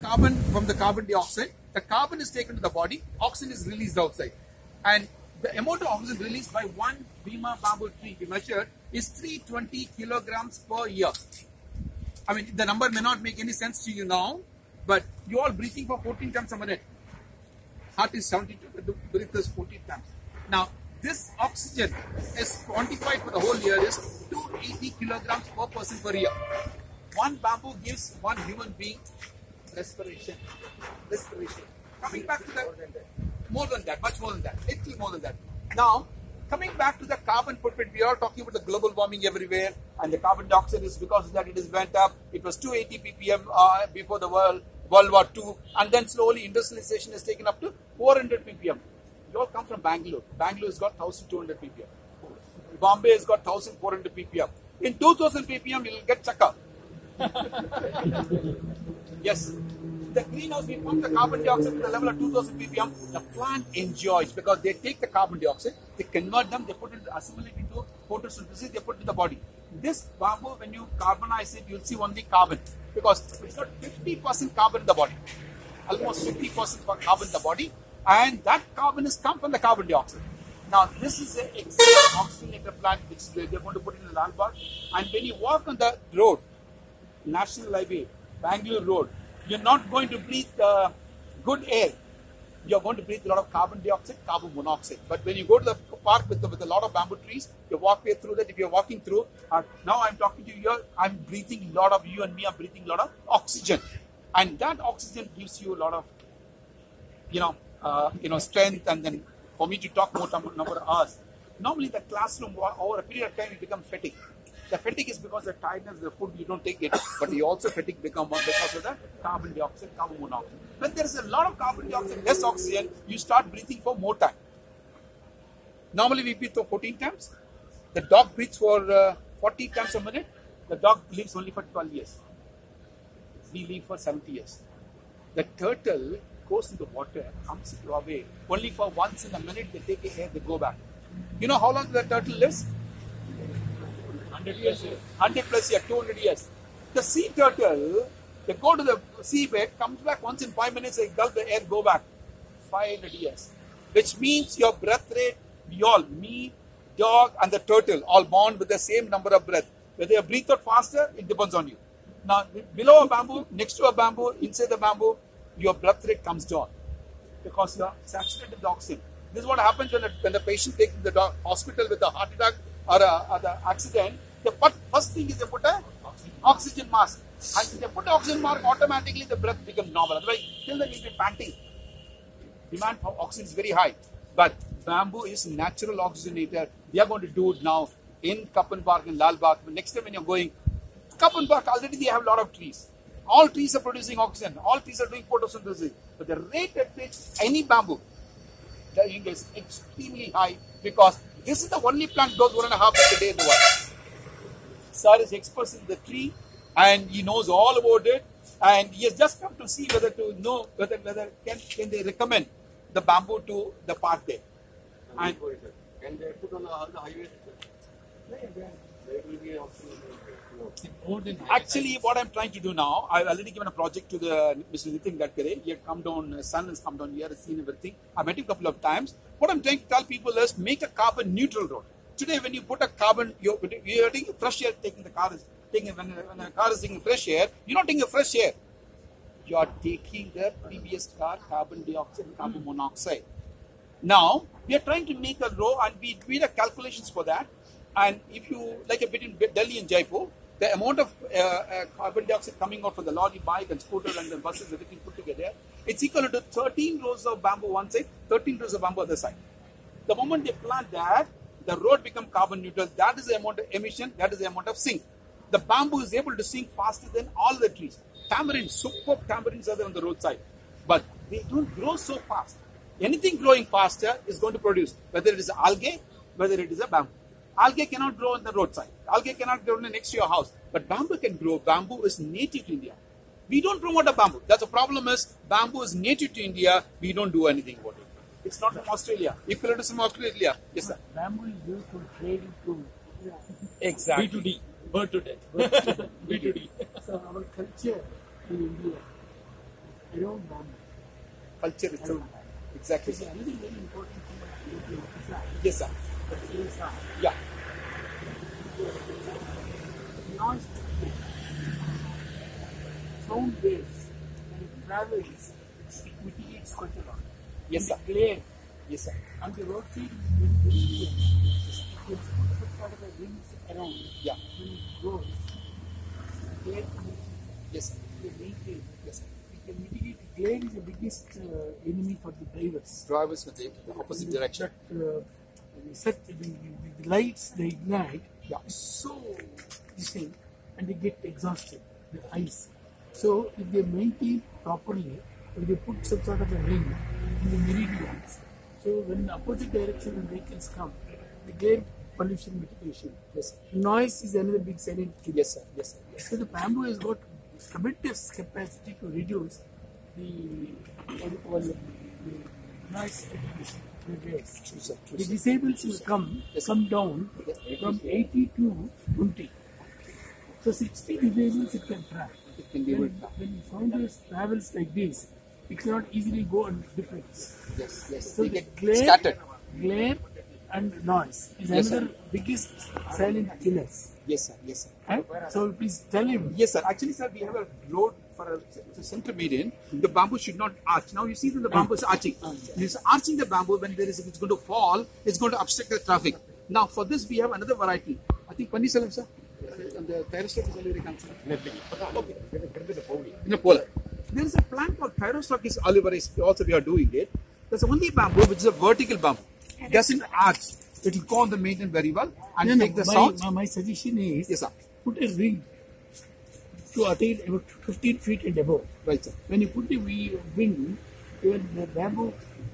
Carbon from the carbon dioxide. The carbon is taken to the body, oxygen is released outside. And the amount of oxygen released by one Bima bamboo tree, we measured, is 320 kilograms per year. I mean, the number may not make any sense to you now, but you all breathing for 14 times a minute. Heart is 72, breath is 14 times. Now, this oxygen is quantified for the whole year is 280 kilograms per person per year. One bamboo gives one human being respiration. Coming back to that, more than that, much more than that, little more than that. Now, coming back to the carbon footprint, we are talking about the global warming everywhere, and the carbon dioxide is because of that it is went up. It was 280 ppm before the World War II, and then slowly industrialization is taken up to 400 ppm. You all come from Bangalore. Bangalore has got 1200 ppm. Bombay has got 1400 ppm. In 2000 ppm, you will get chakka. Yes. The greenhouse, we pump the carbon dioxide to the level of 2000 ppm. The plant enjoys because they take the carbon dioxide, they convert them, they put it, assimilate into photosynthesis, they put it in the body. This bamboo, when you carbonize it, you'll see only carbon because it's got 50% carbon in the body. Almost 50% carbon in the body, and that carbon is come from the carbon dioxide. Now, this is an excellent oxygenator plant which they're going to put in the Lal Bagh. And when you walk on the road, National Highway, Bangalore Road, you're not going to breathe good air. You're going to breathe a lot of carbon dioxide, carbon monoxide. But when you go to the park with a lot of bamboo trees, you walk through that. If you're walking through, now I'm talking to you here, I'm breathing a lot of, you and me are breathing a lot of oxygen. And that oxygen gives you a lot of, strength, and then for me to talk more number of hours. Normally the classroom, over a period of time, you become fatigue. The fatigue is because of the tiredness of the food, you don't take it, but you also fatigue because of the carbon dioxide, carbon monoxide. When there is a lot of carbon dioxide, less oxygen, you start breathing for more time. Normally we breathe for 14 times. The dog breathes for 40 times a minute. The dog lives only for 12 years. We live for 70 years. The turtle goes into the water, comes away. Only for once in a minute, they take a air, they go back. You know how long the turtle lives? 100 plus years. 100 plus years, 200 years. The sea turtle, they go to the seabed, comes back once in 5 minutes, they gulp the air, go back. 500 years. Which means your breath rate, we all, me, dog, and the turtle, all born with the same number of breath. Whether you breathe out faster, it depends on you. Now, below a bamboo, next to a bamboo, inside the bamboo, your breath rate comes down because you are saturated with oxygen. This is what happens when the patient takes to the hospital with a heart attack or the accident. The first thing is they put a oxygen mask. And if they put oxygen mask, automatically the breath becomes normal. Otherwise, till then you'll be panting. Demand for oxygen is very high. But bamboo is natural oxygenator. We are going to do it now in Kapan Park and Lal Bagh. Next time when you're going, Kapan Park, already they have a lot of trees. All trees are producing oxygen. All trees are doing photosynthesis. But the rate at which any bamboo is extremely high because this is the only plant grows 1.5 feet a day in the world. Sir is expert in the tree and he knows all about it, and he has just come to see whether can they recommend the bamboo to the park there. And can they put on the highway? Actually, what I'm trying to do now, I've already given a project to the Mr. Nitin Gadkari. He had come down, his son has come down here, has seen everything. I met him a couple of times. What I'm trying to tell people is make a carbon neutral road. Today, when you put a carbon, you're taking fresh air, when the car is taking fresh air, you're not taking a fresh air. You are taking the previous car carbon dioxide and carbon monoxide. Now, we are trying to make a road, and we did the calculations for that. And if you, like a bit in Delhi and Jaipur, the amount of carbon dioxide coming out from the lorry, bike and scooter and the buses, everything put together, it's equal to 13 rows of bamboo one side, 13 rows of bamboo other side. The moment they plant that, the road becomes carbon neutral. That is the amount of emission, that is the amount of sink. The bamboo is able to sink faster than all the trees. Tamarins, superb tamarins are there on the roadside. But they don't grow so fast. Anything growing faster is going to produce, whether it is algae, whether it is a bamboo. Algae cannot grow on the roadside. Algae cannot grow next to your house. But bamboo can grow. Bamboo is native to India. We don't promote a bamboo. That's the problem is bamboo is native to India. We don't do anything about it. It's not from Australia. Equivalent to from Australia. Yes, sir. Bamboo is used for trading to Exactly. B2D. Bird to death. B2D. So our culture in India around bamboo. Culture itself. Exactly. There's another very important thing about the emphasize. Yes, sir. That is Yeah. noise, sound waves, when it travels, it mitigates quite a lot. Yes, And sir. the glare Yes, sir. on the road side is very, very clear. It can put some sort of a rings around. Yeah. When it goes, glare Yes, sir. they maintain. Yes, sir. It can mitigate. Glare is the biggest enemy for the drivers. Drivers with the opposite direction. The lights they ignite, Yeah. so this thing, and they get exhausted, the eyes. So if they maintain properly, if they put some sort of a ring in the meridians, so when opposite direction when vehicles come, the glare pollution mitigation. Yes, sir. Noise is another big silent killer. Yes, sir. Yes, sir. Yes, sir. So the bamboo has got tremendous capacity to reduce the what you call it, the noise mitigation. True, sir. True, The sir. disabled will come down from 80 to 20. So 60 disabled it can track. It can be able When sound waves travels like this, it cannot easily go on difference. Yes, yes. So They the get scattered. glare and noise is Yes, another biggest silent killers. Yes, sir. Yes, sir. Right? So please tell him. Yes, sir. Actually, sir, we have a road for a center median. The bamboo should not arch. Now you see that the bamboo is arching. It's arching the bamboo when if it's going to fall, it's going to obstruct the traffic. Now for this we have another variety. I think Pannisalam, sir. And the thyrostock is already considered. In a polar. There is a plant called Thyrostochis olivaris. Also we are doing it. There's only bamboo which is a vertical bamboo. It doesn't arch. It will go on the median very well and take the sound. My suggestion is Yes, sir. put a ring to attain about 15 feet and above. Right, sir. When you put the wing, when the bamboo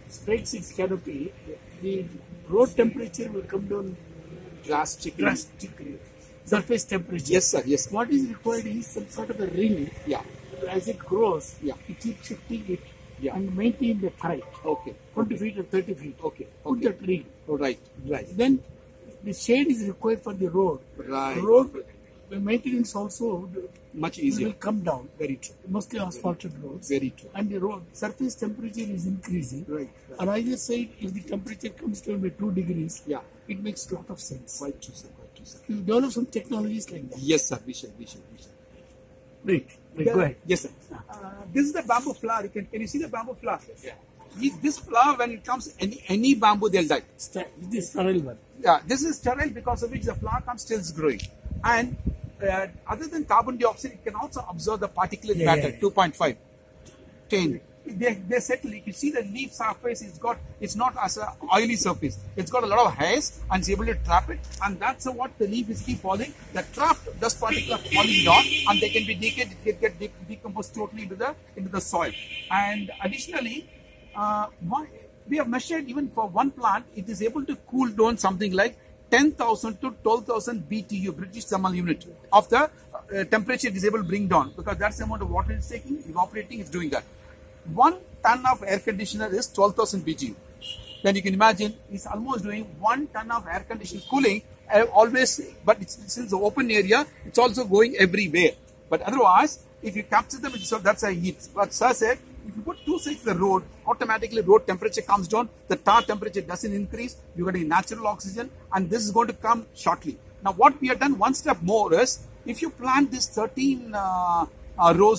spreads its canopy, the road temperature will come down drastically. Surface temperature. Yes, sir. Yes, sir. What is required is some sort of a ring. Yeah. As it grows, Yeah. you keep shifting it Yeah. and maintain the height. Okay. 20 feet or 30 feet. Okay. Put Okay. that ring. Oh, right. Right. Then the shade is required for the road. Right. The road maintenance also Much will easier. come down. Very true. Mostly asphalted roads. Very true. And the road surface temperature is increasing. Right. On either side, if the temperature comes down by 2 degrees, Yeah. it makes a lot of sense. Quite true, sir. Quite true, sir. You develop some technologies like that. Yes, sir. We shall. We shall. We shall. Right. Go ahead. Yes, sir. This is the bamboo flower. Can you see the bamboo flower? Yeah. This flower, when it comes any bamboo, they'll die. This sterile one. Yeah. This is sterile because of which the flower comes still growing. And other than carbon dioxide, it can also absorb the particulate matter, 2.5, 10. They settle. You can see the leaf surface. It's not as a oily surface. It's got a lot of hairs and it's able to trap it. And that's what the leaf is keep falling. The trapped dust particles are falling down, and they can be decomposed totally into the soil. And additionally, we have measured even for one plant, it is able to cool down something like 10,000 to 12,000 BTU, British thermal unit, of the temperature it is able to bring down, because that's the amount of water it's taking, evaporating, it's doing that. 1 ton of air conditioner is 12,000 BTU. Then you can imagine it's almost doing 1 ton of air conditioner cooling always, but since the open area, it's also going everywhere. But otherwise, if you capture them, so that's a heat. But sir said, if you put two sides of the road, automatically road temperature comes down, the tar temperature doesn't increase, you get a natural oxygen, and this is going to come shortly. Now what we have done one step more is, if you plant this 13 rows